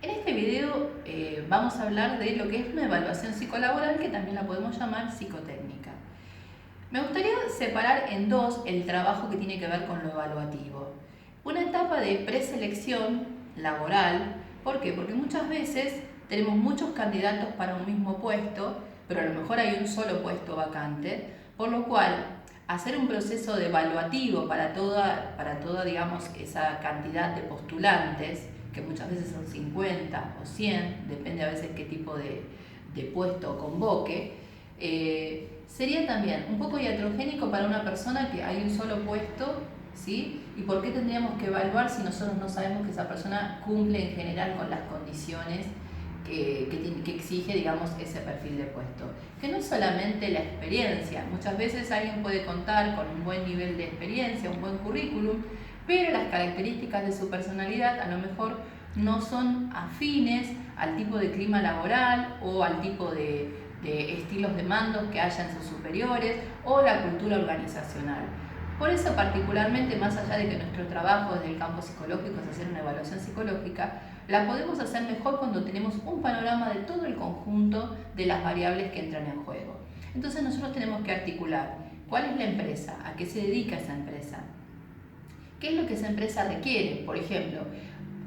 En este video vamos a hablar de lo que es una evaluación psicolaboral, que también la podemos llamar psicotécnica. Me gustaría separar en dos el trabajo que tiene que ver con lo evaluativo. Una etapa de preselección laboral. ¿Por qué? Porque muchas veces tenemos muchos candidatos para un mismo puesto, pero a lo mejor hay un solo puesto vacante, por lo cual hacer un proceso de evaluativo para toda digamos, esa cantidad de postulantes, que muchas veces son 50 o 100, depende a veces qué tipo de puesto convoque, sería también un poco iatrogénico para una persona que hay un solo puesto, ¿sí? ¿Y por qué tendríamos que evaluar si nosotros no sabemos que esa persona cumple en general con las condiciones que exige, digamos, ese perfil de puesto? Que no es solamente la experiencia, muchas veces alguien puede contar con un buen nivel de experiencia, un buen currículum, pero las características de su personalidad a lo mejor no son afines al tipo de clima laboral o al tipo de estilos de mando que haya en sus superiores o la cultura organizacional. Por eso, particularmente, más allá de que nuestro trabajo desde el campo psicológico es hacer una evaluación psicológica, la podemos hacer mejor cuando tenemos un panorama de todo el conjunto de las variables que entran en juego. Entonces nosotros tenemos que articular cuál es la empresa, a qué se dedica esa empresa, qué es lo que esa empresa requiere. Por ejemplo,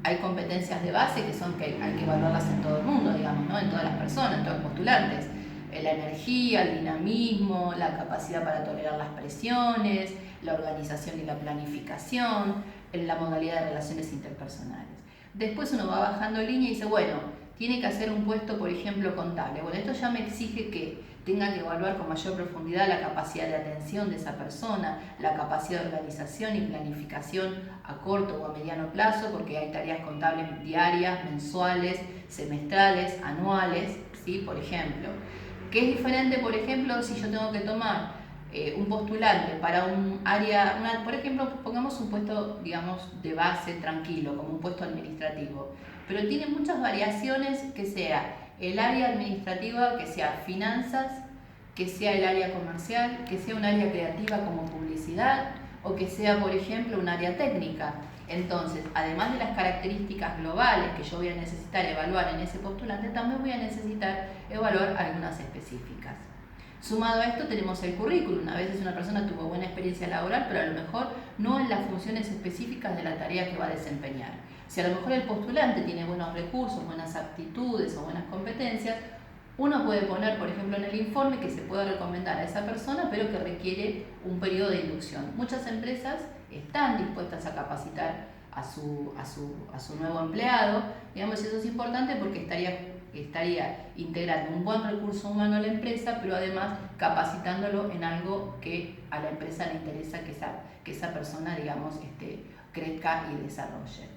hay competencias de base que son que hay que evaluarlas en todo el mundo, digamos, ¿no? En todas las personas, en todos los postulantes. La energía, el dinamismo, la capacidad para tolerar las presiones, la organización y la planificación, la modalidad de relaciones interpersonales. Después uno va bajando línea y dice, bueno, tiene que hacer un puesto, por ejemplo, contable. Bueno, esto ya me exige que tenga que evaluar con mayor profundidad la capacidad de atención de esa persona, la capacidad de organización y planificación a corto o a mediano plazo, porque hay tareas contables diarias, mensuales, semestrales, anuales, ¿sí? Por ejemplo. ¿Qué es diferente, por ejemplo, si yo tengo que tomar un postulante para un área, por ejemplo, pongamos un puesto, digamos, de base tranquilo, como un puesto administrativo, pero tiene muchas variaciones, que sea el área administrativa, que sea finanzas, que sea el área comercial, que sea un área creativa como publicidad, o que sea, por ejemplo, un área técnica. Entonces, además de las características globales que yo voy a necesitar evaluar en ese postulante, también voy a necesitar evaluar algunas específicas. Sumado a esto tenemos el currículum. A veces una persona tuvo buena experiencia laboral, pero a lo mejor no en las funciones específicas de la tarea que va a desempeñar. Si a lo mejor el postulante tiene buenos recursos, buenas aptitudes o buenas competencias, uno puede poner, por ejemplo, en el informe que se puede recomendar a esa persona, pero que requiere un periodo de inducción. Muchas empresas están dispuestas a capacitar a su nuevo empleado, digamos, y eso es importante porque estaría integrando un buen recurso humano a la empresa, pero además capacitándolo en algo que a la empresa le interesa que esa persona, digamos, crezca y desarrolle.